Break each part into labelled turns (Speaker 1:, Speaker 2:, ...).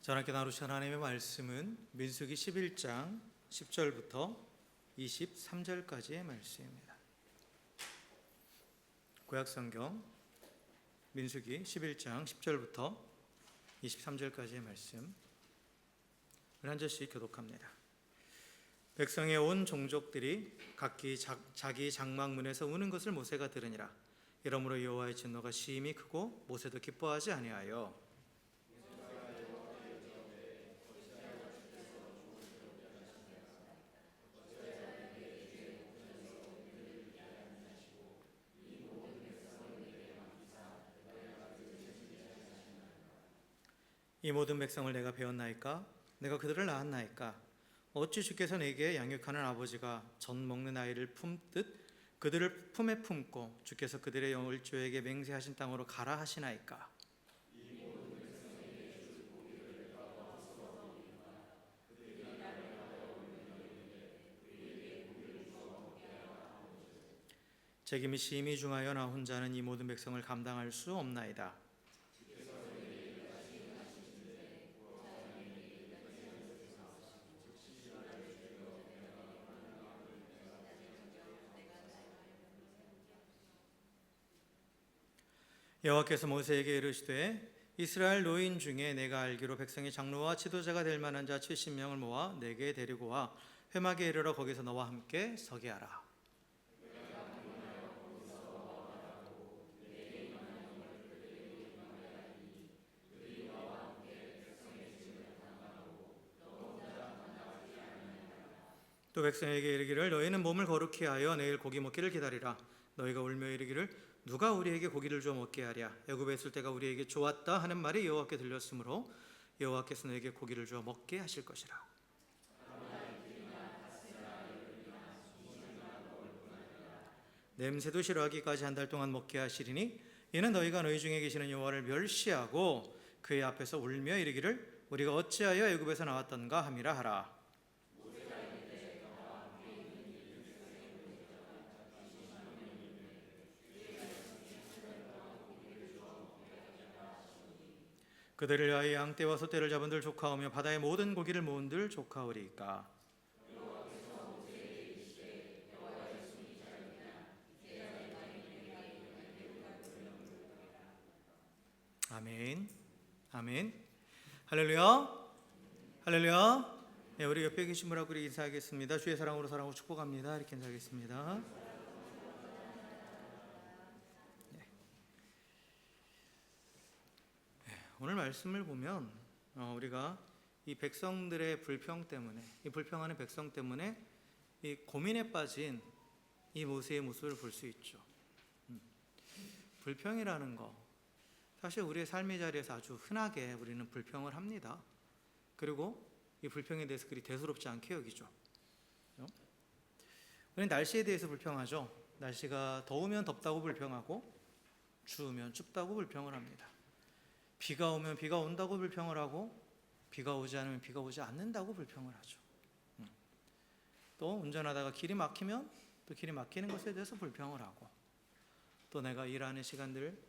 Speaker 1: 저녁에 나누신 하나님의 말씀은 민수기 11장 10절부터 23절까지의 말씀입니다. 구약성경 민수기 11장 10절부터 23절까지의 말씀 한 절씩 교독합니다. 백성의 온 종족들이 각기 자기 장막문에서 우는 것을 모세가 들으니라. 이러므로 여호와의 진노가 심히 크고 모세도 기뻐하지 아니하여 이 모든 백성을 내가 배웠나이까? 내가 그들을 낳았나이까? 어찌 주께서 내게 양육하는 아버지가 젖 먹는 아이를 품듯 그들을 품에 품고 주께서 그들의 영을 저에게 맹세하신 땅으로 가라 하시나이까? 책임이 심히 중하여 나 혼자는 이 모든 백성을 감당할 수 없나이다. 여호와께서 모세에게 이르시되 이스라엘 노인 중에 내가 알기로 백성의 장로와 지도자가 될 만한 자 70명을 모아 내게 데리고 와 회막에 이르러 거기서 너와 함께 서게 하라. 또 백성에게 이르기를 너희는 몸을 거룩히 하여 내일 고기 먹기를 기다리라. 너희가 울며 이르기를 누가 우리에게 고기를 주어 먹게 하랴. 애굽에 있을 때가 우리에게 좋았다 하는 말이 여호와께 들렸으므로 여호와께서 너희에게 고기를 주어 먹게 하실 것이라. 냄새도 싫어하기까지 한 달 동안 먹게 하시리니 이는 너희가 너희 중에 계시는 여호와를 멸시하고 그의 앞에서 울며 이르기를 우리가 어찌하여 애굽에서 나왔던가 함이라 하라. 그들을 위하여 양떼와 소떼를 잡은들 조카오며 바다의 모든 고기를 모은들 조카오리이까. 아멘. 아멘. 할렐루야. 할렐루야. 네, 우리 옆에 계신 분하고 우리 인사하겠습니다. 주의 사랑으로 사랑하고 축복합니다. 이렇게 인사하겠습니다. 오늘 말씀을 보면 우리가 이 백성들의 불평 때문에, 이 불평하는 백성 때문에 이 고민에 빠진 이 모세의 모습을 볼 수 있죠. 불평이라는 거 사실 우리의 삶의 자리에서 아주 흔하게 우리는 불평을 합니다. 그리고 이 불평에 대해서 그리 대수롭지 않게 여기죠. 우리는 날씨에 대해서 불평하죠. 날씨가 더우면 덥다고 불평하고 추우면 춥다고 불평을 합니다. 비가 오면 비가 온다고 불평을 하고 비가 오지 않으면 비가 오지 않는다고 불평을 하죠. 또 운전하다가 길이 막히면 또 길이 막히는 것에 대해서 불평을 하고 또 내가 일하는 시간들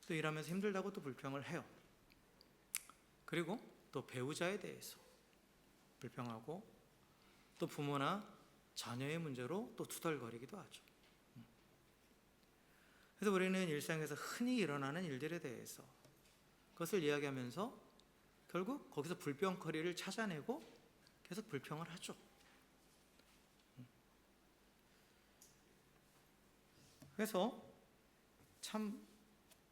Speaker 1: 또 일하면서 힘들다고 또 불평을 해요. 그리고 또 배우자에 대해서 불평하고 또 부모나 자녀의 문제로 또 투덜거리기도 하죠. 그래서 우리는 일상에서 흔히 일어나는 일들에 대해서 그것을 이야기하면서 결국 거기서 불평거리를 찾아내고 계속 불평을 하죠. 그래서 참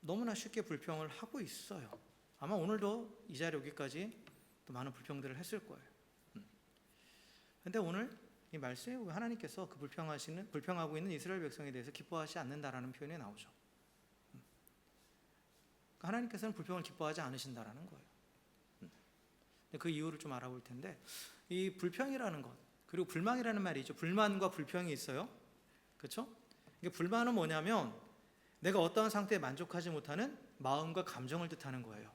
Speaker 1: 너무나 쉽게 불평을 하고 있어요. 아마 오늘도 이 자리에 오기까지 또 많은 불평들을 했을 거예요. 그런데 오늘 이 말씀에 하나님께서 그 불평하고 있는 이스라엘 백성에 대해서 기뻐하지 않는다라는 표현이 나오죠. 하나님께서는 불평을 기뻐하지 않으신다라는 거예요. 그 이유를 좀 알아볼 텐데 이 불평이라는 것 그리고 불만이라는 말이 있죠. 불만과 불평이 있어요. 그렇죠? 이게 불만은 뭐냐면 내가 어떠한 상태에 만족하지 못하는 마음과 감정을 뜻하는 거예요.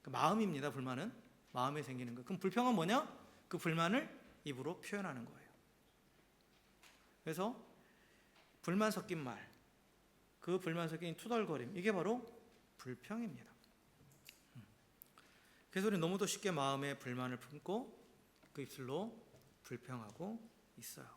Speaker 1: 그 마음입니다. 불만은 마음에 생기는 거. 그럼 불평은 뭐냐? 그 불만을 입으로 표현하는 거예요. 그래서 불만 섞인 말, 그 불만 섞인 투덜거림 이게 바로 불평입니다. 그래서 우리 너무도 쉽게 마음에 불만을 품고 그 입술로 불평하고 있어요.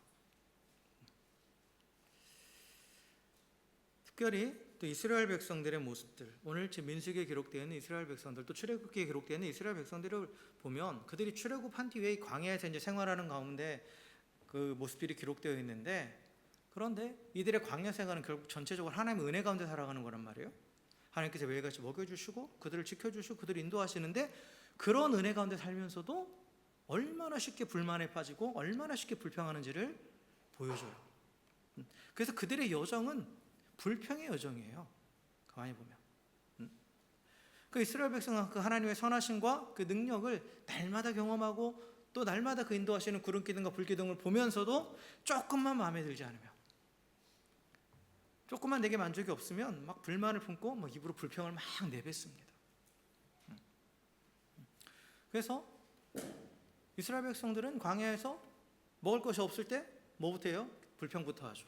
Speaker 1: 특별히 또 이스라엘 백성들의 모습들, 오늘 지금 민수기에 기록되어 있는 이스라엘 백성들, 또 출애굽기에 기록되어 있는 이스라엘 백성들을 보면 그들이 출애굽한 뒤에 광야에서 이제 생활하는 가운데 그 모습들이 기록되어 있는데, 그런데 이들의 광야 생활은 결국 전체적으로 하나님의 은혜 가운데 살아가는 거란 말이에요. 하나님께서 매일같이 먹여주시고 그들을 지켜주시고 그들을 인도하시는데, 그런 은혜 가운데 살면서도 얼마나 쉽게 불만에 빠지고 얼마나 쉽게 불평하는지를 보여줘요. 그래서 그들의 여정은 불평의 여정이에요. 가만히 보면 그 이스라엘 백성은 그 하나님의 선하심과 그 능력을 날마다 경험하고 또 날마다 그 인도하시는 구름 기둥과 불 기둥을 보면서도 조금만 마음에 들지 않으면, 조금만 내게 만족이 없으면 막 불만을 품고 막 입으로 불평을 막 내뱉습니다. 그래서 이스라엘 백성들은 광야에서 먹을 것이 없을 때 뭐부터 해요? 불평부터 하죠.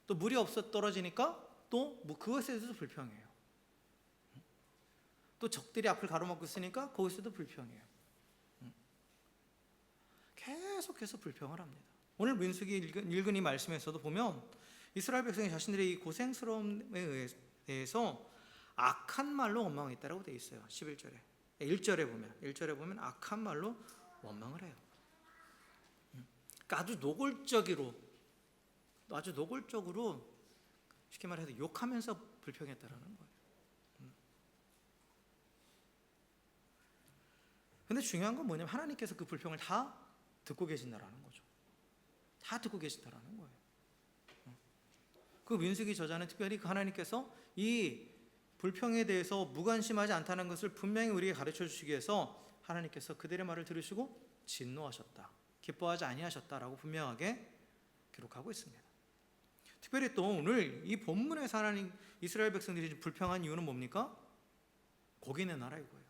Speaker 1: 또 물이 없어 떨어지니까 또 그것에 대해서도 불평해요. 또 적들이 앞을 가로막고 있으니까 거기서도 불평해요. 계속해서 불평을 합니다. 오늘 민수기 읽은 이 말씀에서도 보면 이스라엘 백성이 자신들의 이 고생스러움에 의해서 악한 말로 원망했다라고 되어 있어요. 11절에 1절에 보면 악한 말로 원망을 해요. 그러니까 아주 노골적으로 쉽게 말해서 욕하면서 불평했다라는 거예요. 근데 중요한 건 뭐냐면 하나님께서 그 불평을 다 듣고 계신다라는 거죠. 다 듣고 계신다라는 거예요. 그 민수기 저자는 특별히 그 하나님께서 이 불평에 대해서 무관심하지 않다는 것을 분명히 우리에게 가르쳐 주시기 위해서 하나님께서 그들의 말을 들으시고 진노하셨다, 기뻐하지 아니하셨다라고 분명하게 기록하고 있습니다. 특별히 또 오늘 이 본문에서 하나님 이스라엘 백성들이 불평한 이유는 뭡니까? 고기 내놔라 이거예요.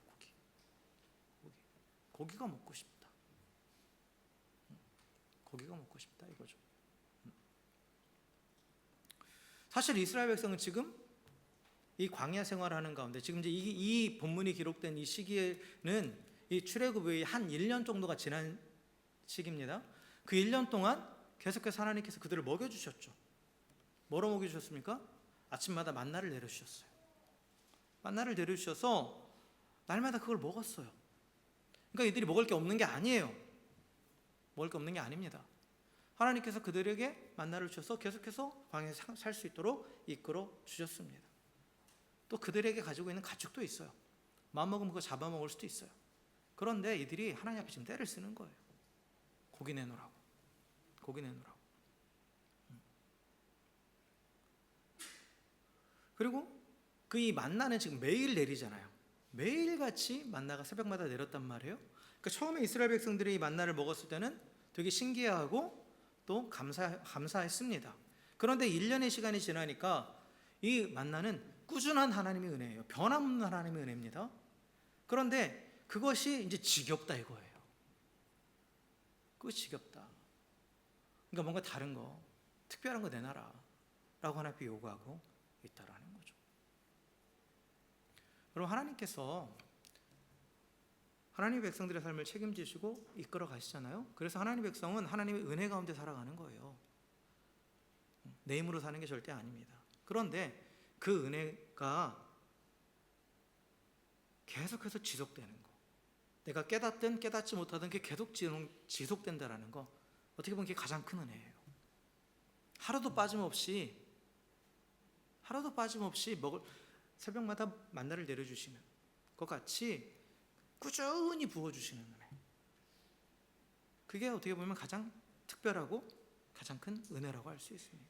Speaker 1: 고기가 먹고 싶다. 고기가 먹고 싶다 이거죠. 사실 이스라엘 백성은 지금 이 광야 생활하는 가운데, 지금 이제 이 본문이 기록된 이 시기에는 이 출애굽 후에 한 1년 정도가 지난 시기입니다. 그 1년 동안 계속해서 하나님께서 그들을 먹여주셨죠. 뭐로 먹여주셨습니까? 아침마다 만나를 내려주셨어요. 만나를 내려주셔서 날마다 그걸 먹었어요. 그러니까 이들이 먹을 게 없는 게 아니에요. 먹을 게 없는 게 아닙니다. 하나님께서 그들에게 만나를 주셔서 계속해서 광야에서 살 수 있도록 이끌어 주셨습니다. 또 그들에게 가지고 있는 가축도 있어요. 마음먹으면 그거 잡아먹을 수도 있어요. 그런데 이들이 하나님 앞에 지금 떼를 쓰는 거예요. 고기 내놓으라고. 그리고 그 이 만나는 지금 매일 내리잖아요. 매일같이 만나가 새벽마다 내렸단 말이에요. 그러니까 처음에 이스라엘 백성들이 이 만나를 먹었을 때는 되게 신기해하고 또 감사했습니다. 그런데 1년의 시간이 지나니까 이 만나는 꾸준한 하나님의 은혜예요. 변함없는 하나님의 은혜입니다. 그런데 그것이 이제 지겹다 이거예요. 그거 지겹다. 그러니까 뭔가 다른 거, 특별한 거 내놔라 라고 하나님께 요구하고 있다라는 거죠. 그럼 하나님께서 하나님의 백성들의 삶을 책임지시고 이끌어 가시잖아요. 그래서 하나님의 백성은 하나님의 은혜 가운데 살아가는 거예요. 내 힘으로 사는 게 절대 아닙니다. 그런데 그 은혜가 계속해서 지속되는 거, 내가 깨닫든 깨닫지 못하든 그게 계속 지속된다라는 거, 어떻게 보면 그게 가장 큰 은혜예요. 하루도 빠짐없이 새벽마다 만나를 내려주시는 것 같이 꾸준히 부어주시는 은혜, 그게 어떻게 보면 가장 특별하고 가장 큰 은혜라고 할 수 있습니다.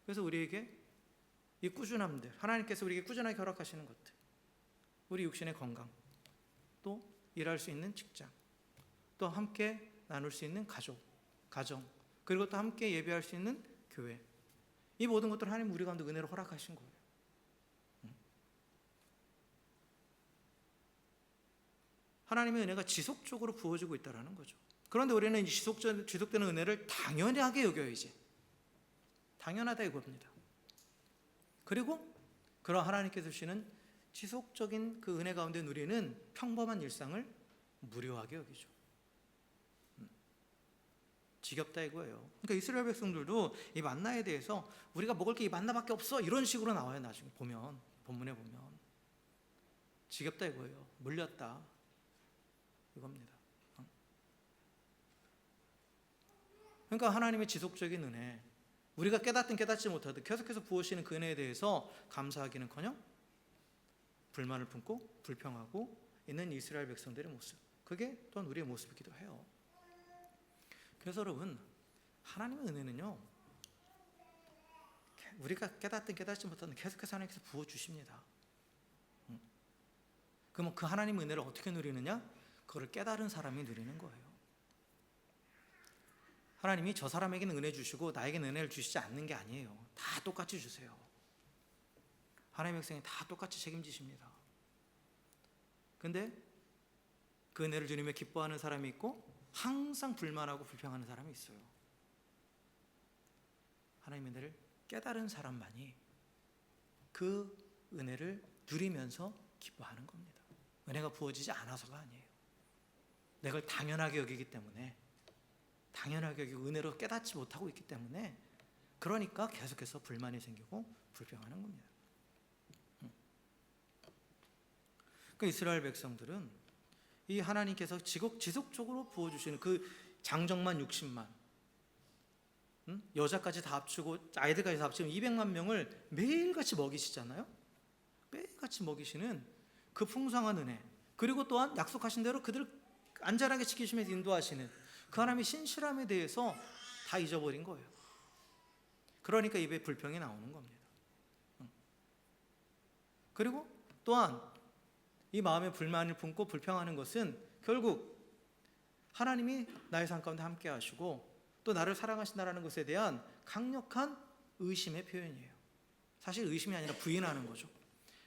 Speaker 1: 그래서 우리에게 이 꾸준함들, 하나님께서 우리에게 꾸준하게 허락하시는 것들, 우리 육신의 건강, 또 일할 수 있는 직장, 또 함께 나눌 수 있는 가정, 그리고 또 함께 예배할 수 있는 교회, 이 모든 것들을 하나님 우리 가운데 은혜로 허락하신 거예요. 하나님의 은혜가 지속적으로 부어지고 있다는 거죠. 그런데 우리는 지속되는 은혜를 당연하게 여겨야지, 당연하다 이겁니다. 그리고 그런 하나님께서 주시는 지속적인 그 은혜 가운데 누리는 평범한 일상을 무료하게 여기죠. 지겹다 이거예요. 그러니까 이스라엘 백성들도 이 만나에 대해서 우리가 먹을 게 이 만나밖에 없어 이런 식으로 나와요. 나중에 보면 본문에 보면 지겹다 이거예요. 물렸다 이겁니다. 그러니까 하나님의 지속적인 은혜, 우리가 깨닫든 깨닫지 못하든 계속해서 부으시는 그 은혜에 대해서 감사하기는커녕 불만을 품고 불평하고 있는 이스라엘 백성들의 모습, 그게 또한 우리의 모습이기도 해요. 그래서 여러분, 하나님의 은혜는요, 우리가 깨닫든 깨닫지 못하든 계속해서 하나님께서 부어주십니다. 그럼 그 하나님의 은혜를 어떻게 누리느냐? 그걸 깨달은 사람이 누리는 거예요. 하나님이 저 사람에게는 은혜 주시고 나에게는 은혜를 주시지 않는 게 아니에요. 다 똑같이 주세요. 하나님의 백성이 다 똑같이 책임지십니다. 근데 그 은혜를 주님에 기뻐하는 사람이 있고 항상 불만하고 불평하는 사람이 있어요. 하나님의 은혜를 깨달은 사람만이 그 은혜를 누리면서 기뻐하는 겁니다. 은혜가 부어지지 않아서가 아니에요. 내가 그걸 당연하게 여기기 때문에, 당연하게 여기고 은혜로 깨닫지 못하고 있기 때문에, 그러니까 계속해서 불만이 생기고 불평하는 겁니다. 그 이스라엘 백성들은 이 하나님께서 지속적으로 부어주시는 그 장정만 60만, 여자까지 다 합치고 아이들까지 다 합치면 200만 명을 매일같이 먹이시잖아요. 매일같이 먹이시는 그 풍성한 은혜, 그리고 또한 약속하신 대로 그들을 안전하게 지키시면서 인도하시는 그 하나님의 신실함에 대해서 다 잊어버린 거예요. 그러니까 입에 불평이 나오는 겁니다. 그리고 또한 이 마음에 불만을 품고 불평하는 것은 결국 하나님이 나의 삶 가운데 함께 하시고 또 나를 사랑하신다는 것에 대한 강력한 의심의 표현이에요. 사실 의심이 아니라 부인하는 거죠.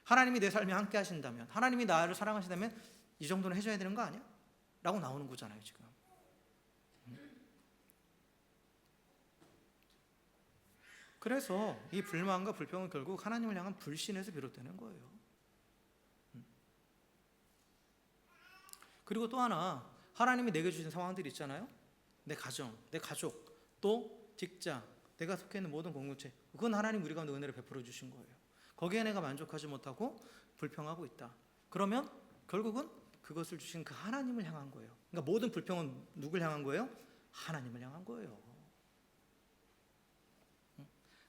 Speaker 1: 하나님이 내 삶에 함께 하신다면, 하나님이 나를 사랑하신다면 이 정도는 해줘야 되는 거 아니야? 라고 나오는 거잖아요 지금. 그래서 이 불만과 불평은 결국 하나님을 향한 불신에서 비롯되는 거예요. 그리고 또 하나, 하나님이 내게 주신 상황들이 있잖아요. 내 가정, 내 가족, 또 직장, 내가 속해 있는 모든 공동체, 그건 하나님 우리 가운데 은혜를 베풀어 주신 거예요. 거기에 내가 만족하지 못하고 불평하고 있다. 그러면 결국은 그것을 주신 그 하나님을 향한 거예요. 그러니까 모든 불평은 누굴 향한 거예요? 하나님을 향한 거예요.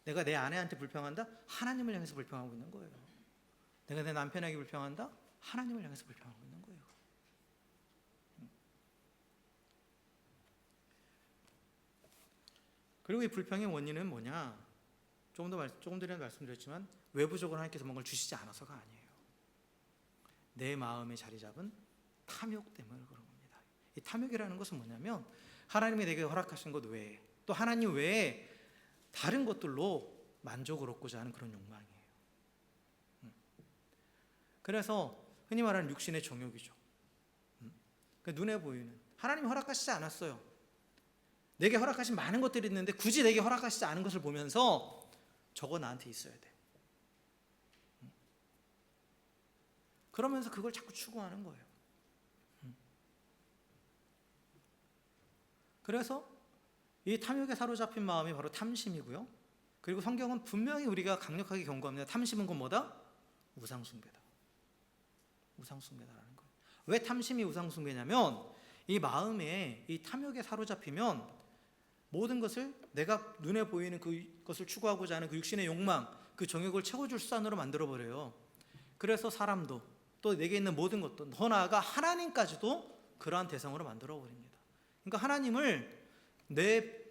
Speaker 1: 내가 내 아내한테 불평한다? 하나님을 향해서 불평하고 있는 거예요. 내가 내 남편에게 불평한다? 하나님을 향해서 불평하고 있는 거예요. 그리고 이 불평의 원인은 뭐냐? 조금 전에 말씀드렸지만 외부적으로 하나님께서 뭔가를 주시지 않아서가 아니에요. 내 마음에 자리 잡은 탐욕 때문에 그런 겁니다. 이 탐욕이라는 것은 뭐냐면 하나님이 내게 허락하신 것 외에, 또 하나님 외에 다른 것들로 만족을 얻고자 하는 그런 욕망이에요. 그래서 흔히 말하는 육신의 정욕이죠. 눈에 보이는, 하나님이 허락하시지 않았어요. 내게 허락하신 많은 것들이 있는데 굳이 내게 허락하시지 않은 것을 보면서 저거 나한테 있어야 돼. 그러면서 그걸 자꾸 추구하는 거예요. 그래서 이 탐욕에 사로잡힌 마음이 바로 탐심이고요. 그리고 성경은 분명히 우리가 강력하게 경고합니다. 탐심은 곧 뭐다? 우상숭배다. 우상숭배다라는 거예요. 왜 탐심이 우상숭배냐면 이 마음에 이 탐욕에 사로잡히면 모든 것을 내가 눈에 보이는 그것을 추구하고자 하는 그 육신의 욕망, 그 정욕을 채워줄 수단으로 만들어버려요. 그래서 사람도 또 내게 있는 모든 것도, 더 나아가 하나님까지도 그러한 대상으로 만들어버립니다. 그러니까 하나님을 내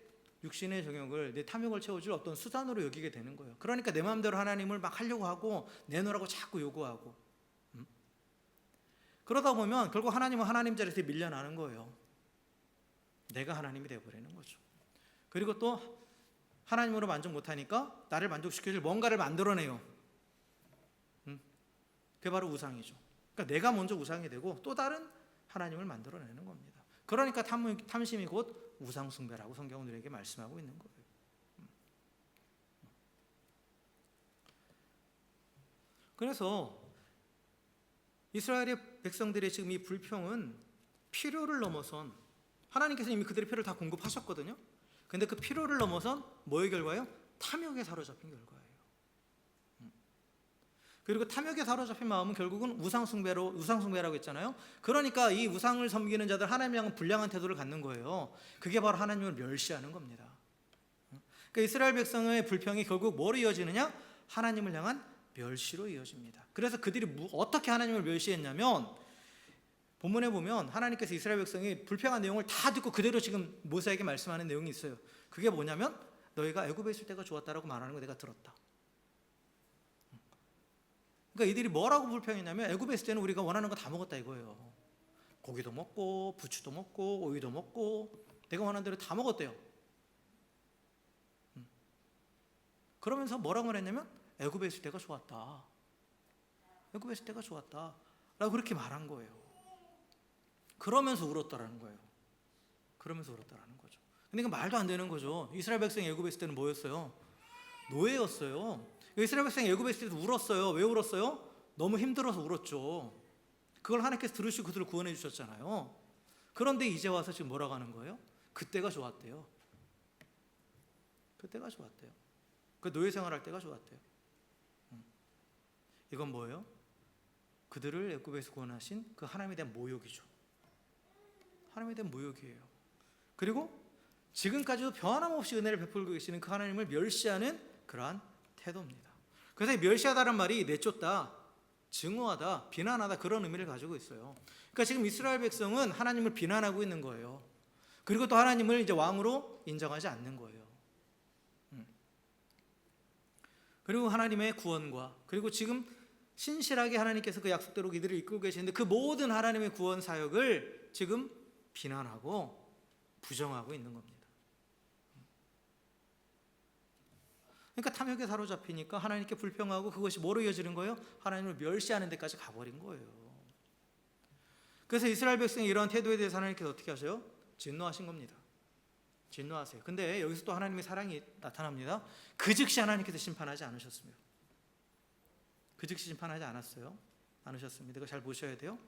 Speaker 1: 육신의 정욕을, 내 탐욕을 채워줄 어떤 수단으로 여기게 되는 거예요. 그러니까 내 마음대로 하나님을 막 하려고 하고 내놓으라고 자꾸 요구하고, 그러다 보면 결국 하나님은 하나님 자리에서 밀려나는 거예요. 내가 하나님이 되어버리는 거죠. 그리고 또 하나님으로 만족 못하니까 나를 만족시켜줄 뭔가를 만들어내요. 그게 바로 우상이죠. 그러니까 내가 먼저 우상이 되고 또 다른 하나님을 만들어내는 겁니다. 그러니까 탐심이 곧 우상숭배라고 성경은 우리에게 말씀하고 있는 거예요. 그래서 이스라엘의 백성들의 지금 이 불평은 필요를 넘어선, 하나님께서 이미 그들의 필요를 다 공급하셨거든요. 근데 그 필요를 넘어선 뭐의 결과예요? 탐욕에 사로잡힌 결과예요. 그리고 탐욕에 사로잡힌 마음은 결국은 우상숭배라고 했잖아요. 그러니까 이 우상을 섬기는 자들 하나님을 향한 불량한 태도를 갖는 거예요. 그게 바로 하나님을 멸시하는 겁니다. 그러니까 이스라엘 백성의 불평이 결국 뭐로 이어지느냐? 하나님을 향한 멸시로 이어집니다. 그래서 그들이 어떻게 하나님을 멸시했냐면, 본문에 보면 하나님께서 이스라엘 백성이 불평한 내용을 다 듣고 그대로 지금 모세에게 말씀하는 내용이 있어요. 그게 뭐냐면, 너희가 애굽에 있을 때가 좋았다라고 말하는 거 내가 들었다. 그러니까 이들이 뭐라고 불평했냐면, 애굽에 있을 때는 우리가 원하는 거 다 먹었다 이거예요. 고기도 먹고 부추도 먹고 오이도 먹고 내가 원하는 대로 다 먹었대요. 그러면서 뭐라고 말했냐면, 애굽에 있을 때가 좋았다. 애굽에 있을 때가 좋았다 라고 그렇게 말한 거예요. 그러면서 울었다라는 거예요. 그러면서 울었다라는 거죠. 근데 이거 말도 안 되는 거죠. 이스라엘 백성이 애굽에 있을 때는 뭐였어요? 노예였어요. 이스라엘 백성이 애굽에 있을 때도 울었어요. 왜 울었어요? 너무 힘들어서 울었죠. 그걸 하나님께서 들으시고 그들을 구원해 주셨잖아요. 그런데 이제 와서 지금 뭐라고 하는 거예요? 그때가 좋았대요. 그때가 좋았대요. 그 노예 생활할 때가 좋았대요. 이건 뭐예요? 그들을 애굽에서 구원하신 그 하나님에 대한 모욕이죠. 하나님에 대한 모욕이에요. 그리고 지금까지도 변함없이 은혜를 베풀고 계시는 그 하나님을 멸시하는 그러한 태도입니다. 그래서 이 멸시하다는 말이 내쫓다, 증오하다, 비난하다 그런 의미를 가지고 있어요. 그러니까 지금 이스라엘 백성은 하나님을 비난하고 있는 거예요. 그리고 또 하나님을 이제 왕으로 인정하지 않는 거예요. 그리고 하나님의 구원과, 그리고 지금 신실하게 하나님께서 그 약속대로 이들을 이끌고 계시는데 그 모든 하나님의 구원 사역을 지금 비난하고 부정하고 있는 겁니다. 그러니까 탐욕에 사로잡히니까 하나님께 불평하고 그것이 뭐로 이어지는 거예요? 하나님을 멸시하는 데까지 가버린 거예요. 그래서 이스라엘 백성의 이러한 태도에 대해서 하나님께서 어떻게 하세요? 진노하신 겁니다. 진노하세요. 근데 여기서 또 하나님의 사랑이 나타납니다. 그 즉시 하나님께서 심판하지 않으셨습니다. 그 즉시 심판하지 않으셨습니다. 이거 잘 보셔야 돼요.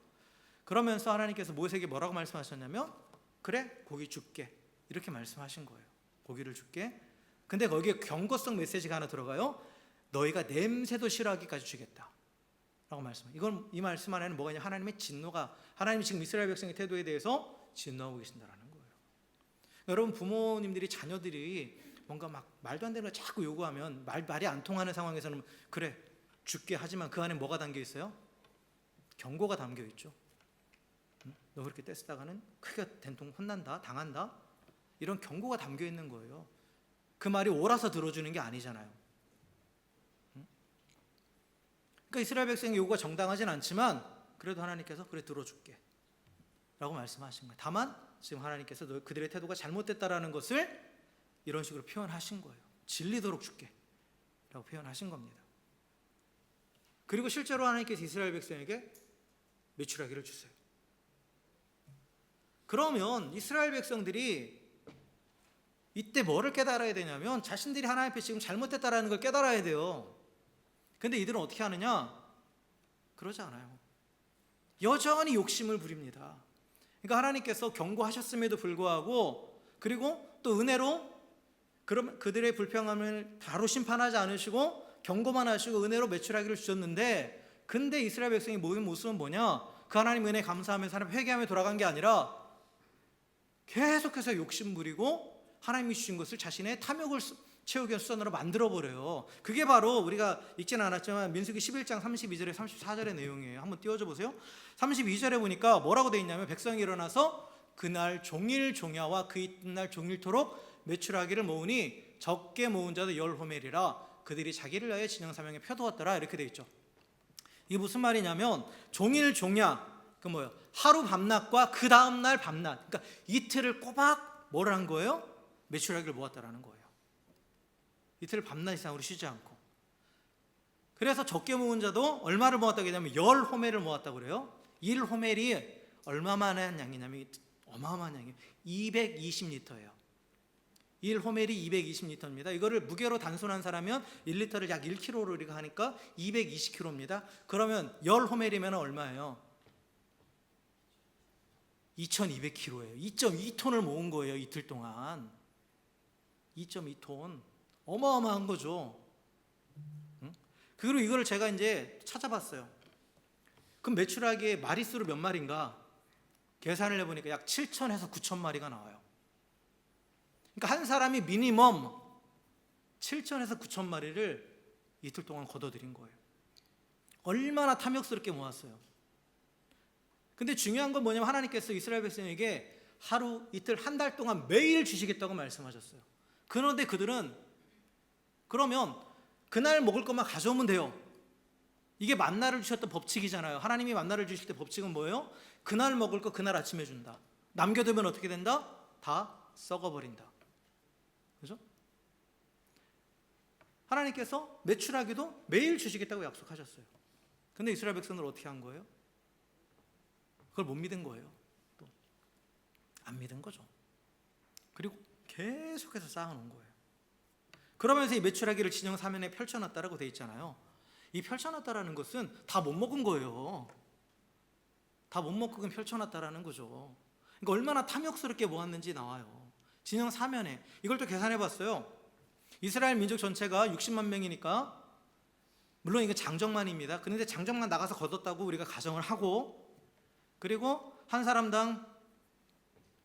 Speaker 1: 그러면서 하나님께서 모세에게 뭐라고 말씀하셨냐면, 그래 고기 줄게 이렇게 말씀하신 거예요. 고기를 줄게. 근데 거기에 경고성 메시지가 하나 들어가요. 너희가 냄새도 싫어하기까지 주겠다 라고 말씀해요. 이건 이 말씀 안에는 뭐가 있냐, 하나님의 진노가, 하나님이 지금 이스라엘 백성의 태도에 대해서 진노하고 계신다라는 거예요. 여러분, 부모님들이 자녀들이 뭔가 막 말도 안 되는 걸 자꾸 요구하면 말이 안 통하는 상황에서는 그래 줄게 하지만 그 안에 뭐가 담겨 있어요? 경고가 담겨 있죠. 너 그렇게 떼쓰다가는 크게 된통 혼난다, 당한다, 이런 경고가 담겨 있는 거예요. 그 말이 옳아서 들어주는 게 아니잖아요. 그러니까 이스라엘 백성의 요구가 정당하진 않지만 그래도 하나님께서 그래 들어줄게 라고 말씀하신 거예요. 다만 지금 하나님께서 그들의 태도가 잘못됐다라는 것을 이런 식으로 표현하신 거예요. 질리도록 줄게 라고 표현하신 겁니다. 그리고 실제로 하나님께서 이스라엘 백성에게 메추라기를 주세요. 그러면 이스라엘 백성들이 이때 뭐를 깨달아야 되냐면, 자신들이 하나님 앞에 지금 잘못됐다라는 걸 깨달아야 돼요. 근데 이들은 어떻게 하느냐? 그러지 않아요. 여전히 욕심을 부립니다. 그러니까 하나님께서 경고하셨음에도 불구하고, 그리고 또 은혜로 그럼 그들의 불평함을 바로 심판하지 않으시고 경고만 하시고 은혜로 메추라기를 주셨는데, 근데 이스라엘 백성이 모인 모습은 뭐냐? 그 하나님 은혜 감사하면서 하나님 회개하며 돌아간 게 아니라 계속해서 욕심 부리고 하나님이 주신 것을 자신의 탐욕을 채우기 위한 수단으로 만들어버려요. 그게 바로 우리가 읽지는 않았지만 민수기 11장 32절에 34절의 내용이에요. 한번 띄워줘 보세요. 32절에 보니까 뭐라고 되어 있냐면, 백성이 일어나서 그날 종일 종야와 그 이튿날 종일토록 메추라기를 모으니 적게 모은 자도 10호멜이라 그들이 자기를 위하여 진영사명에 펴두었더라, 이렇게 되어 있죠. 이게 무슨 말이냐면, 종일 종야, 그 뭐예요? 하루 밤낮과 그 다음날 밤낮, 그러니까 이틀을 꼬박 뭘 한 거예요? 메추라기를 모았다라는 거예요. 이틀 밤낮 이상으로 쉬지 않고. 그래서 적게 모은 자도 얼마를 모았다고 하냐면 10호멜을 모았다고 그래요. 1호멜이 얼마만한 양이냐면 어마어마한 양이에요. 220리터예요. 1호멜이 220리터입니다. 이거를 무게로 단순한 사람은 1리터를 약 1kg로 우리가 하니까 220kg입니다. 그러면 10호멜이면 얼마예요? 2200kg예요. 2.2톤을 모은 거예요. 이틀 동안. 2.2톤. 어마어마한 거죠. 그리고 이거를 제가 이제 찾아봤어요. 그럼 메추라기의 마리수로 몇 마리인가? 계산을 해보니까 약 7천에서 9천 마리가 나와요. 그러니까 한 사람이 미니멈 7천에서 9천 마리를 이틀 동안 걷어들인 거예요. 얼마나 탐욕스럽게 모았어요. 근데 중요한 건 뭐냐면 하나님께서 이스라엘 백성에게 하루, 이틀, 한 달 동안 매일 주시겠다고 말씀하셨어요. 그런데 그들은 그러면 그날 먹을 것만 가져오면 돼요. 이게 만나를 주셨던 법칙이잖아요. 하나님이 만나를 주실 때 법칙은 뭐예요? 그날 먹을 거 그날 아침에 준다. 남겨두면 어떻게 된다? 다 썩어버린다. 그죠? 하나님께서 메추라기도 매일 주시겠다고 약속하셨어요. 근데 이스라엘 백성들 어떻게 한 거예요? 그걸 못 믿은 거예요. 또 안 믿은 거죠. 그리고 계속해서 쌓아놓은 거예요. 그러면서 이 메추라기를 진영 사면에 펼쳐놨다라고 돼 있잖아요. 이 펼쳐놨다라는 것은 다 못 먹은 거예요. 다 못 먹고 그냥 펼쳐놨다라는 거죠. 그러니까 얼마나 탐욕스럽게 모았는지 나와요. 진영 사면에. 이걸 또 계산해 봤어요. 이스라엘 민족 전체가 60만 명이니까 물론 이게 장정만입니다. 그런데 장정만 나가서 거뒀다고 우리가 가정을 하고, 그리고 한 사람당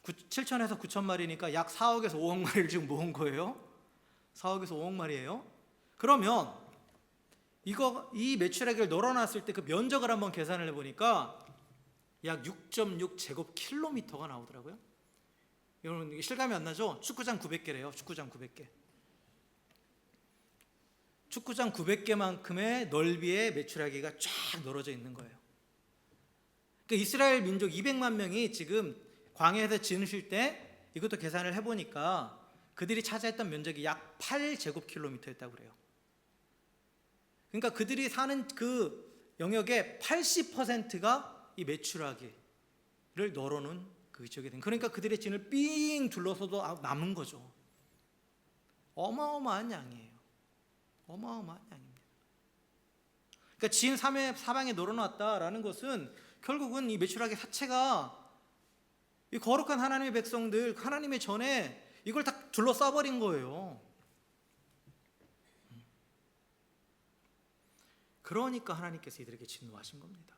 Speaker 1: 7천에서 9천 마리니까 약 4억에서 5억 마리를 지금 모은 거예요. 4억에서 5억 마리예요. 그러면 이 메추라기를 널어놨을 때 그 면적을 한번 계산을 해보니까 약 6.6 제곱킬로미터가 나오더라고요. 여러분 이게 실감이 안 나죠? 축구장 900개래요. 축구장 900개. 축구장 900개만큼의 넓이의 메추라기가 쫙 널어져 있는 거예요. 그러니까 이스라엘 민족 200만 명이 지금 광야에서 지내실 때 이것도 계산을 해보니까 그들이 차지했던 면적이 약 8제곱킬로미터였다고 그래요. 그러니까 그들이 사는 그 영역의 80%가 이 메추라기를 널어놓은 그 지역이 된. 그러니까 그들의 진을 삥 둘러서도 남은 거죠. 어마어마한 양이에요. 어마어마한 양입니다. 그러니까 진 사방에 널어놨다라는 것은 결국은 이 메추라기 자체가 이 거룩한 하나님의 백성들, 하나님의 전에 이걸 다 둘러싸버린 거예요. 그러니까 하나님께서 이들에게 진노하신 겁니다.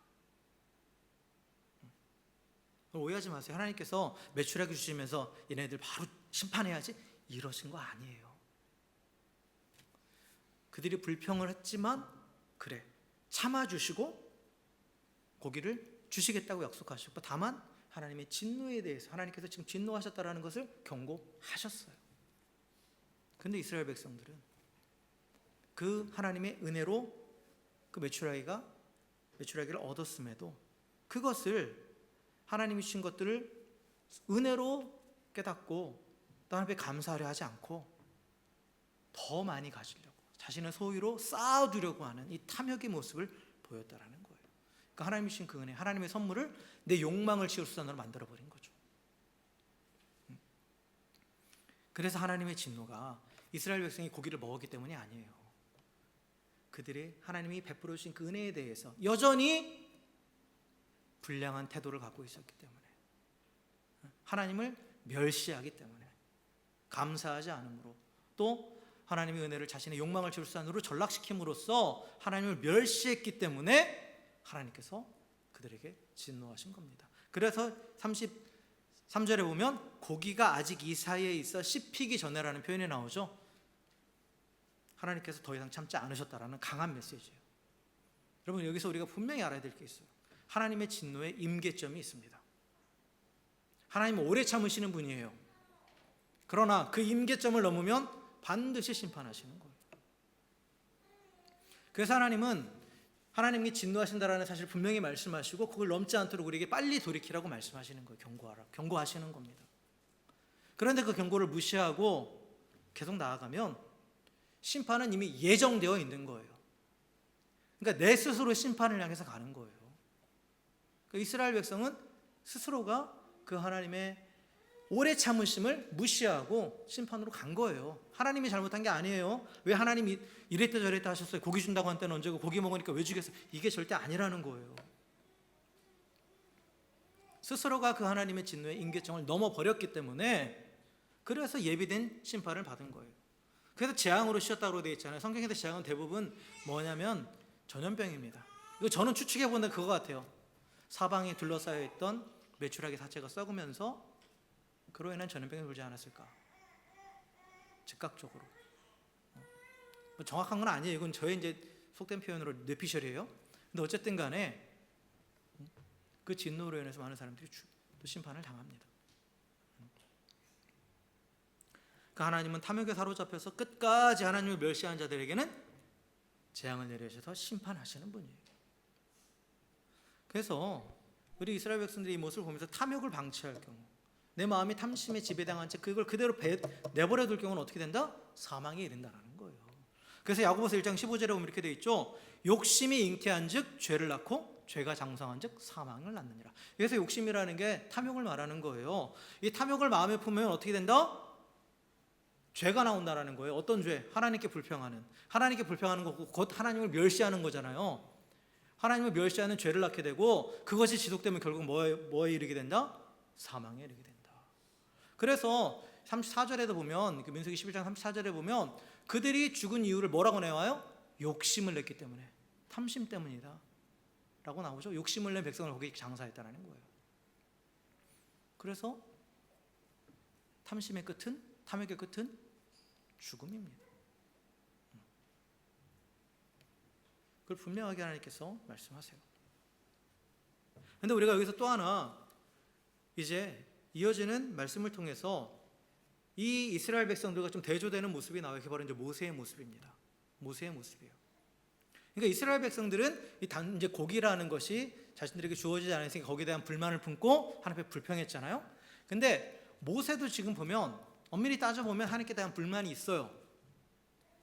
Speaker 1: 오해하지 마세요. 하나님께서 메추라기 주시면서 얘네들 바로 심판해야지 이러신 거 아니에요. 그들이 불평을 했지만 그래 참아주시고 고기를 주시겠다고 약속하셨고, 다만 하나님의 진노에 대해서 하나님께서 지금 진노하셨다라는 것을 경고하셨어요. 그런데 이스라엘 백성들은 그 하나님의 은혜로 그 메추라기를 얻었음에도 그것을 하나님이 주신 것들을 은혜로 깨닫고 또 하나님께 감사하려 하지 않고 더 많이 가지려고 자신의 소유로 쌓아두려고 하는 이 탐욕의 모습을 보였다라는 거예요. 그러니까 하나님이 주신 그 은혜, 하나님의 선물을 내 욕망을 채울 수단으로 만들어버린 거죠. 그래서 하나님의 진노가 이스라엘 백성이 고기를 먹었기 때문이 아니에요. 그들이 하나님이 베풀어 주신 그 은혜에 대해서 여전히 불량한 태도를 갖고 있었기 때문에, 하나님을 멸시하기 때문에, 감사하지 않으므로, 또 하나님의 은혜를 자신의 욕망을 채울 수단으로 전락시킴으로써 하나님을 멸시했기 때문에 하나님께서 그들에게 진노하신 겁니다. 그래서 33절에 보면 고기가 아직 이 사이에 있어 씹히기 전에라는 표현이 나오죠. 하나님께서 더 이상 참지 않으셨다라는 강한 메시지예요. 여러분 여기서 우리가 분명히 알아야 될 게 있어요. 하나님의 진노에 임계점이 있습니다. 하나님은 오래 참으시는 분이에요. 그러나 그 임계점을 넘으면 반드시 심판하시는 거예요. 그래서 하나님이 진노하신다라는 사실을 분명히 말씀하시고 그걸 넘지 않도록 우리에게 빨리 돌이키라고 말씀하시는 거예요. 경고하시는 겁니다. 그런데 그 경고를 무시하고 계속 나아가면 심판은 이미 예정되어 있는 거예요. 그러니까 내 스스로 심판을 향해서 가는 거예요. 그러니까 이스라엘 백성은 스스로가 그 하나님의 오래 참으심을 무시하고 심판으로 간 거예요. 하나님이 잘못한 게 아니에요. 왜 하나님이 이랬다 저랬다 하셨어요? 고기 준다고 한 때는 언제고 고기 먹으니까 왜 죽였어요? 이게 절대 아니라는 거예요. 스스로가 그 하나님의 진노의 임계점을 넘어버렸기 때문에 그래서 예비된 심판을 받은 거예요. 그래서 재앙으로 씌었다고 되어 있잖아요. 성경에서 재앙은 대부분 뭐냐면 전염병입니다. 이거 저는 추측해 보는 그거 같아요. 사방에 둘러싸여 있던 메추라기 사체가 썩으면서 그로 인한 전염병이 돌지 않았을까? 즉각적으로. 뭐 정확한 건 아니에요. 이건 저의 이제 속된 표현으로 뇌피셜이에요. 근데 어쨌든 간에 그 진노로 인해서 많은 사람들이 또 심판을 당합니다. 그 하나님은 탐욕에 사로잡혀서 끝까지 하나님을 멸시한 자들에게는 재앙을 내리셔서 심판하시는 분이에요. 그래서 우리 이스라엘 백성들이 이 모습을 보면서 탐욕을 방치할 경우, 내 마음이 탐심에 지배당한 채 그걸 그대로 내버려 둘 경우는 어떻게 된다? 사망에 이른다라는 거예요. 그래서 야고보서 1장 15절에 보면 이렇게 되어 있죠. 욕심이 잉태한 즉 죄를 낳고 죄가 장성한 즉 사망을 낳느니라. 그래서 욕심이라는 게 탐욕을 말하는 거예요. 이 탐욕을 마음에 품으면 어떻게 된다? 죄가 나온다라는 거예요. 어떤 죄? 하나님께 불평하는 거고 곧 하나님을 멸시하는 거잖아요. 하나님을 멸시하는 죄를 낳게 되고 그것이 지속되면 결국 뭐에 이르게 된다? 사망에 이르게 된다. 그래서 34절에도 보면, 민수기 11장 34절에 보면 그들이 죽은 이유를 뭐라고 내와요? 욕심을 냈기 때문에, 탐심 때문이다 라고 나오죠. 욕심을 낸 백성을 거기 장사했다는 거예요. 그래서 탐심의 끝은, 탐욕의 끝은 죽음입니다. 그걸 분명하게 하나님께서 말씀하세요. 그런데 우리가 여기서 또 하나 이제 이어지는 말씀을 통해서 이 이스라엘 백성들과 좀 대조되는 모습이 나와요. 그게 바로 이제 모세의 모습입니다. 모세의 모습이에요. 그러니까 이스라엘 백성들은 이제 고기라는 것이 자신들에게 주어지지 않으니까 거기에 대한 불만을 품고 하나님 앞에 불평했잖아요. 근데 모세도 지금 보면 엄밀히 따져보면 하나님께 대한 불만이 있어요.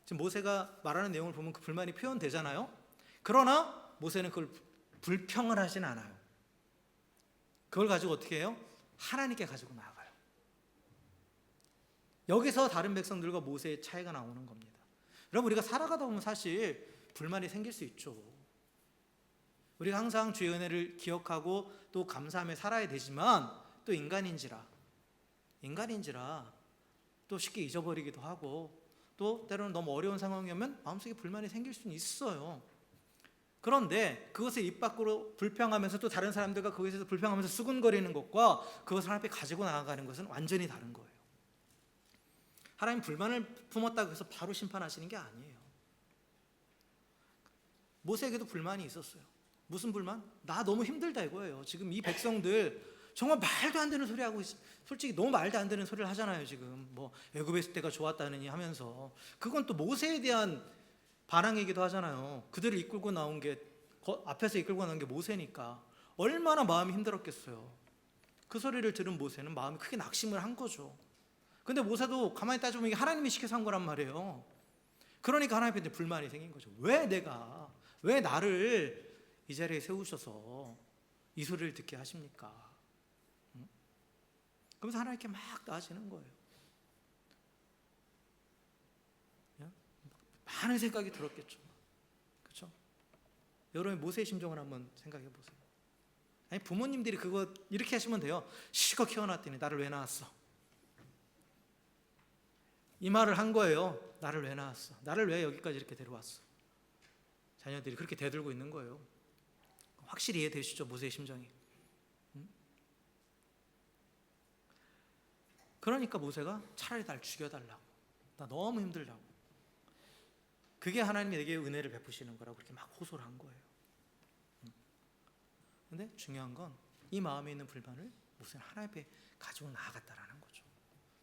Speaker 1: 지금 모세가 말하는 내용을 보면 그 불만이 표현되잖아요. 그러나 모세는 그걸 불평을 하진 않아요. 그걸 가지고 어떻게 해요? 하나님께 가지고 나아가요. 여기서 다른 백성들과 모세의 차이가 나오는 겁니다. 여러분, 우리가 살아가다 보면 사실 불만이 생길 수 있죠. 우리가 항상 주의 은혜를 기억하고 또 감사하며 살아야 되지만 또 인간인지라 또 쉽게 잊어버리기도 하고 또 때로는 너무 어려운 상황이 오면 마음속에 불만이 생길 수는 있어요. 그런데 그것을 입 밖으로 불평하면서 또 다른 사람들과 거기서 불평하면서 수군거리는 것과 그것을 하나님 앞에 가지고 나아가는 것은 완전히 다른 거예요. 하나님 불만을 품었다고 해서 바로 심판하시는 게 아니에요. 모세에게도 불만이 있었어요. 무슨 불만? 나 너무 힘들다 이거예요. 지금 이 백성들 정말 말도 안 되는 소리 하고 솔직히 너무 말도 안 되는 소리를 하잖아요. 지금 뭐 애굽에 있을 때가 좋았다느니 하면서 그건 또 모세에 대한 반항이기도 하잖아요. 그들을 이끌고 나온 게 앞에서 이끌고 나온 게 모세니까 얼마나 마음이 힘들었겠어요. 그 소리를 들은 모세는 마음이 크게 낙심을 한 거죠. 근데 모세도 가만히 따져보면 이게 하나님이 시켜서 한 거란 말이에요. 그러니까 하나님 앞에 불만이 생긴 거죠. 왜 나를 이 자리에 세우셔서 이 소리를 듣게 하십니까? 그러면서 하나님께 막 나아지는 거예요. 많은 생각이 들었겠죠. 그렇죠? 여러분 모세의 심정을 한번 생각해 보세요. 아니 부모님들이 그거 이렇게 하시면 돼요. 실컷 키워놨더니 나를 왜 낳았어? 이 말을 한 거예요. 나를 왜 낳았어? 나를 왜 여기까지 이렇게 데려왔어? 자녀들이 그렇게 대들고 있는 거예요. 확실히 이해되시죠? 모세의 심정이. 그러니까 모세가 차라리 날 죽여달라고. 나 너무 힘들다고. 그게 하나님이 내게 은혜를 베푸시는 거라고 그렇게 막 호소를 한 거예요. 근데 중요한 건 이 마음에 있는 불만을 모세는 하나님 앞에 가지고 나아갔다라는 거죠.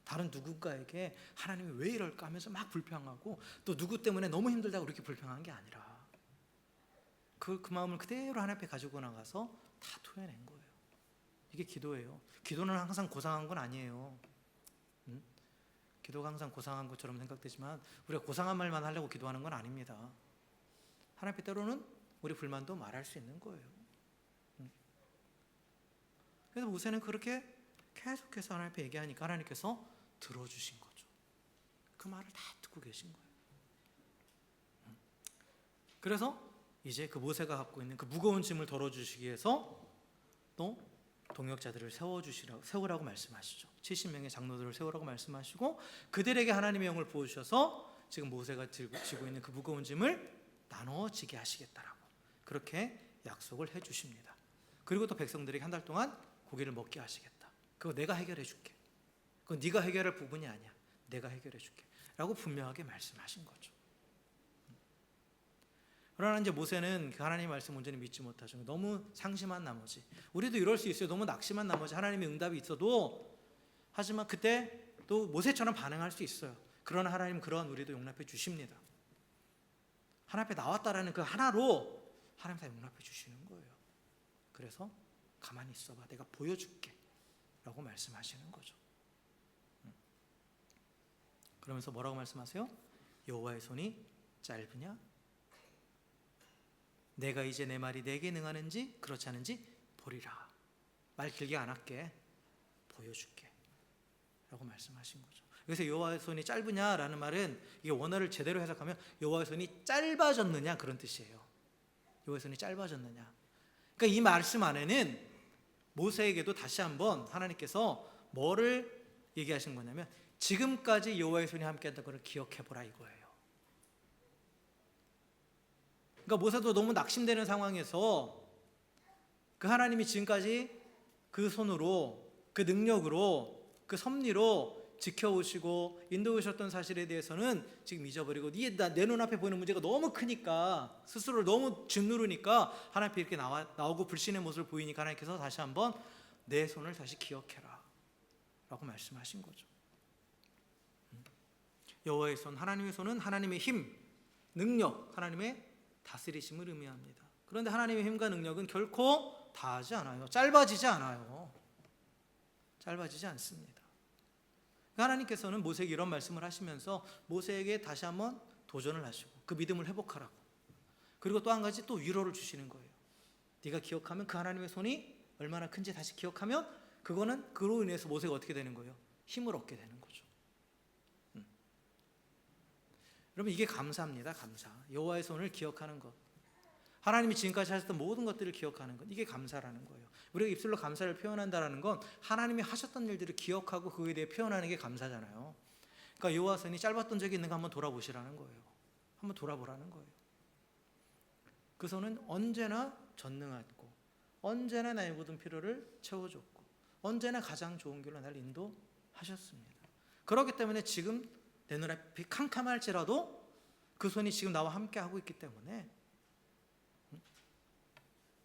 Speaker 1: 다른 누군가에게 하나님이 왜 이럴까 하면서 막 불평하고 또 누구 때문에 너무 힘들다고 그렇게 불평한 게 아니라 그 마음을 그대로 하나님 앞에 가지고 나가서 다 토해낸 거예요. 이게 기도예요. 기도는 항상 고상한 건 아니에요. 기도가 항상 고상한 것처럼 생각되지만 우리가 고상한 말만 하려고 기도하는 건 아닙니다. 하나님 앞에 때로는 우리 불만도 말할 수 있는 거예요. 그래서 모세는 그렇게 계속해서 하나님 앞에 얘기하니까 하나님께서 들어주신 거죠. 그 말을 다 듣고 계신 거예요. 그래서 이제 그 모세가 갖고 있는 그 무거운 짐을 덜어주시기 위해서 또 동역자들을 세우라고 말씀하시죠. 70명의 장로들을 세우라고 말씀하시고 그들에게 하나님의 영을 부어주셔서 지금 모세가 지고 있는 그 무거운 짐을 나눠지게 하시겠다라고 그렇게 약속을 해주십니다. 그리고 또 백성들에게 한 달 동안 고기를 먹게 하시겠다. 그거 내가 해결해 줄게. 그건 네가 해결할 부분이 아니야. 내가 해결해 줄게 라고 분명하게 말씀하신 거죠. 그러나 이제 모세는 그 하나님의 말씀 온전히 믿지 못하죠. 너무 상심한 나머지, 우리도 이럴 수 있어요. 너무 낙심한 나머지 하나님의 응답이 있어도, 하지만 그때 또 모세처럼 반응할 수 있어요. 그러나 하나님은 그러한 우리도 용납해 주십니다. 하나님 앞에 나왔다라는 그 하나로 하나님 다 용납해 주시는 거예요. 그래서 가만히 있어봐, 내가 보여줄게 라고 말씀하시는 거죠. 그러면서 뭐라고 말씀하세요? 여호와의 손이 짧으냐? 내가 이제 내 말이 내게 능하는지 그렇지 않은지 보리라. 말 길게 안 할게, 보여줄게 라고 말씀하신 거죠. 그래서 여호와의 손이 짧으냐라는 말은, 이게 원어를 제대로 해석하면 여호와의 손이 짧아졌느냐 그런 뜻이에요. 여호와의 손이 짧아졌느냐. 그러니까 이 말씀 안에는 모세에게도 다시 한번 하나님께서 뭐를 얘기하신 거냐면, 지금까지 여호와의 손이 함께했던 것을 기억해보라 이거예요. 그러니까 모세도 너무 낙심되는 상황에서 그 하나님이 지금까지 그 손으로, 그 능력으로, 그 섭리로 지켜오시고 인도하셨던 사실에 대해서는 지금 잊어버리고, 내 눈앞에 보이는 문제가 너무 크니까, 스스로를 너무 짓누르니까 하나님 앞에 이렇게 나오고 불신의 모습을 보이니까 하나님께서 다시 한번 내 손을 다시 기억해라 라고 말씀하신 거죠. 여호와의 손, 하나님의 손은 하나님의 힘, 능력, 하나님의 다스리심을 의미합니다. 그런데 하나님의 힘과 능력은 결코 다하지 않아요. 짧아지지 않아요. 짧아지지 않습니다. 하나님께서는 모세에게 이런 말씀을 하시면서 모세에게 다시 한번 도전을 하시고 그 믿음을 회복하라고, 그리고 또 한 가지 또 위로를 주시는 거예요. 네가 기억하면, 그 하나님의 손이 얼마나 큰지 다시 기억하면, 그거는 그로 인해서 모세가 어떻게 되는 거예요? 힘을 얻게 되는 거죠. 여러분, 이게 감사합니다. 감사. 여호와의 손을 기억하는 것, 하나님이 지금까지 하셨던 모든 것들을 기억하는 것, 이게 감사라는 거예요. 우리가 입술로 감사를 표현한다는 건 하나님이 하셨던 일들을 기억하고 그거에 대해 표현하는 게 감사잖아요. 그러니까 여호와의 손이 짧았던 적이 있는가 한번 돌아보시라는 거예요. 한번 돌아보라는 거예요. 그 손은 언제나 전능하고, 언제나 나의 모든 필요를 채워줬고, 언제나 가장 좋은 길로 나를 인도하셨습니다. 그렇기 때문에 지금 내 눈앞이 캄캄할지라도 그 손이 지금 나와 함께 하고 있기 때문에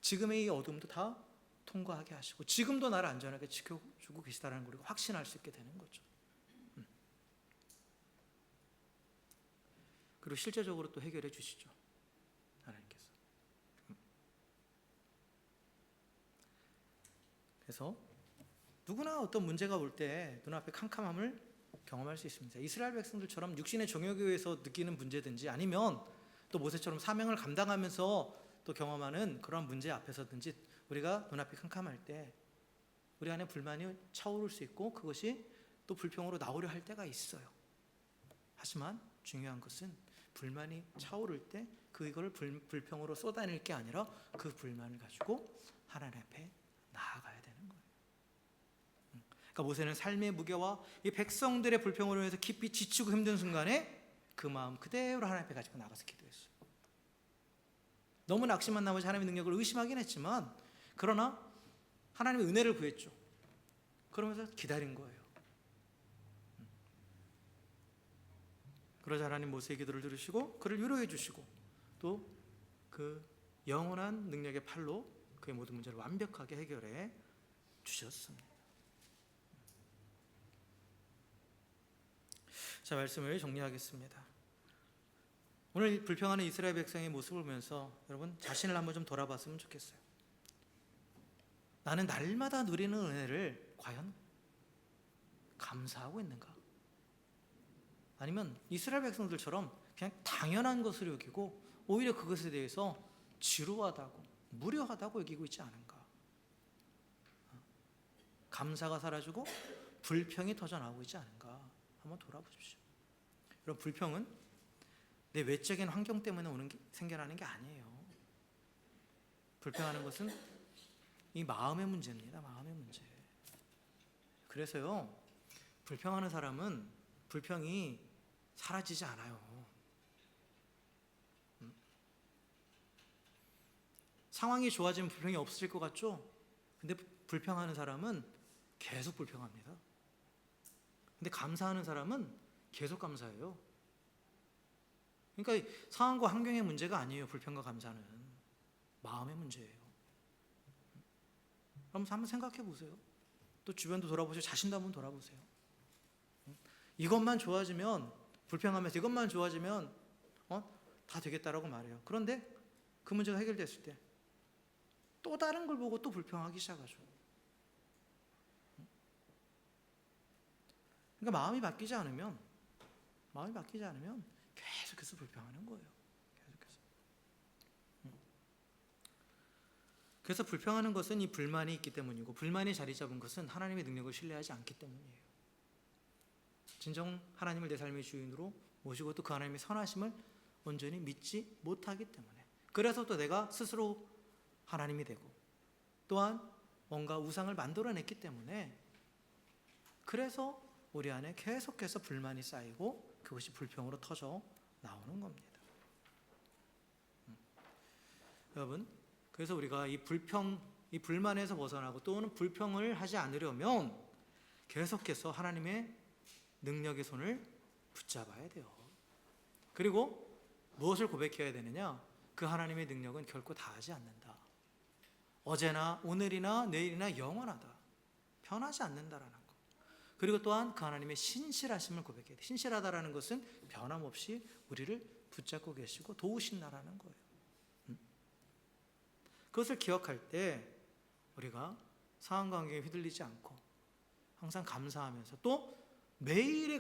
Speaker 1: 지금의 이 어둠도 다 통과하게 하시고, 지금도 나를 안전하게 지켜주고 계시다는 걸 확신할 수 있게 되는 거죠. 그리고 실제적으로 또 해결해 주시죠, 하나님께서. 그래서 누구나 어떤 문제가 올 때 눈앞에 캄캄함을 경험할 수 있습니다. 이스라엘 백성들처럼 육신의 정욕에 의해서 느끼는 문제든지, 아니면 또 모세처럼 사명을 감당하면서 또 경험하는 그런 문제 앞에서든지, 우리가 눈앞이 캄캄할 때 우리 안에 불만이 차오를 수 있고, 그것이 또 불평으로 나오려 할 때가 있어요. 하지만 중요한 것은 불만이 차오를 때 그걸 불평으로 쏟아낼 게 아니라 그 불만을 가지고 하나님 앞에 나아가야 되는 거예요. 그러니까 모세는 삶의 무게와 이 백성들의 불평으로 인해서 깊이 지치고 힘든 순간에 그 마음 그대로 하나님 앞에 가지고 나가서 기도했어요. 너무 낙심한 나머지 하나님의 능력을 의심하긴 했지만, 그러나 하나님의 은혜를 구했죠. 그러면서 기다린 거예요. 그러자 하나님 모세의 기도를 들으시고 그를 위로해 주시고, 또 그 영원한 능력의 팔로 그의 모든 문제를 완벽하게 해결해 주셨습니다. 자, 말씀을 정리하겠습니다. 오늘 불평하는 이스라엘 백성의 모습을 보면서 여러분 자신을 한번 좀 돌아봤으면 좋겠어요. 나는 날마다 누리는 은혜를 과연 감사하고 있는가? 아니면 이스라엘 백성들처럼 그냥 당연한 것으로 여기고 오히려 그것에 대해서 지루하다고, 무료하다고 여기고 있지 않은가? 감사가 사라지고 불평이 터져나오고 있지 않은가 한번 돌아보십시오. 여러분, 불평은 내 외적인 환경 때문에 생겨나는 게 아니에요. 불평하는 것은 이 마음의 문제입니다. 마음의 문제. 그래서요, 불평하는 사람은 불평이 사라지지 않아요. 상황이 좋아지면 불평이 없어질 것 같죠? 근데 불평하는 사람은 계속 불평합니다. 근데 감사하는 사람은 계속 감사해요. 그러니까 상황과 환경의 문제가 아니에요. 불평과 감사는 마음의 문제예요. 그럼 한번 생각해 보세요. 또 주변도 돌아보세요. 자신도 한번 돌아보세요. 이것만 좋아지면, 불평하면서 이것만 좋아지면 다 되겠다라고 말해요. 그런데 그 문제가 해결됐을 때 또 다른 걸 보고 또 불평하기 시작하죠. 그러니까 마음이 바뀌지 않으면 계속해서 불평하는 거예요. 계속해서. 그래서 불평하는 것은 이 불만이 있기 때문이고, 불만이 자리 잡은 것은 하나님의 능력을 신뢰하지 않기 때문이에요. 진정 하나님을 내 삶의 주인으로 모시고 또 그 하나님의 선하심을 온전히 믿지 못하기 때문에, 그래서 또 내가 스스로 하나님이 되고 또한 뭔가 우상을 만들어냈기 때문에, 그래서 우리 안에 계속해서 불만이 쌓이고 그것이 불평으로 터져 나오는 겁니다. 여러분, 그래서 우리가 이 불만에서 벗어나고 또는 불평을 하지 않으려면 계속해서 하나님의 능력의 손을 붙잡아야 돼요. 그리고 무엇을 고백해야 되느냐? 그 하나님의 능력은 결코 다하지 않는다. 어제나 오늘이나 내일이나 영원하다. 변하지 않는다라는 거. 그리고 또한 그 하나님의 신실하심을 고백해야 돼. 신실하다라는 것은 변함없이 우리를 붙잡고 계시고 도우신다라는 거예요. 그것을 기억할 때 우리가 상황과 환경에 휘둘리지 않고 항상 감사하면서 또 매일의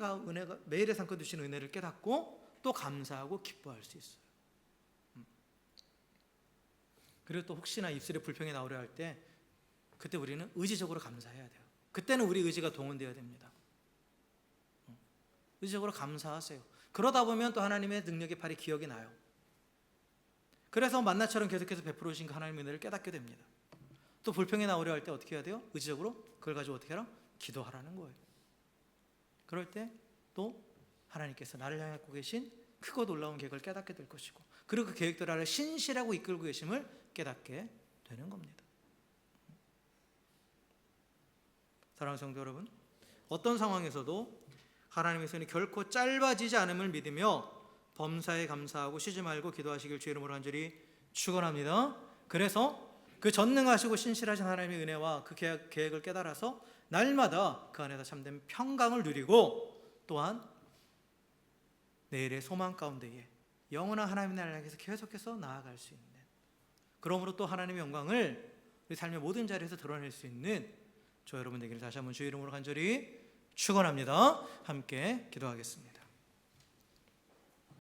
Speaker 1: 상권 주시는 은혜를 깨닫고 또 감사하고 기뻐할 수 있어요. 그리고 또 혹시나 입술에 불평이 나오려 할 때 그때 우리는 의지적으로 감사해야 돼요. 그때는 우리 의지가 동원되어야 됩니다. 의지적으로 감사하세요. 그러다 보면 또 하나님의 능력의 팔이 기억이 나요. 그래서 만나처럼 계속해서 베풀어 주신 그 하나님의 은혜를 깨닫게 됩니다. 또 불평이 나오려 할 때 어떻게 해야 돼요? 의지적으로 그걸 가지고 어떻게 하라? 기도하라는 거예요. 그럴 때 또 하나님께서 나를 향하고 계신 크고 놀라운 계획을 깨닫게 될 것이고, 그리고 그 계획대로 나를 신실하고 이끌고 계심을 깨닫게 되는 겁니다. 사랑하는 성도 여러분, 어떤 상황에서도 하나님의 손이 결코 짧아지지 않음을 믿으며 범사에 감사하고 쉬지 말고 기도하시길 주의 이름으로 간절히 축원합니다. 그래서 그 전능하시고 신실하신 하나님의 은혜와 그 계획을 깨달아서 날마다 그 안에서 참된 평강을 누리고, 또한 내일의 소망 가운데에 영원한 하나님의 나라를 향해서 계속해서 나아갈 수 있는, 그러므로 또 하나님의 영광을 우리 삶의 모든 자리에서 드러낼 수 있는 저 여러분 되기를 다시 한번 주의 이름으로 간절히 축원합니다. 함께 기도하겠습니다.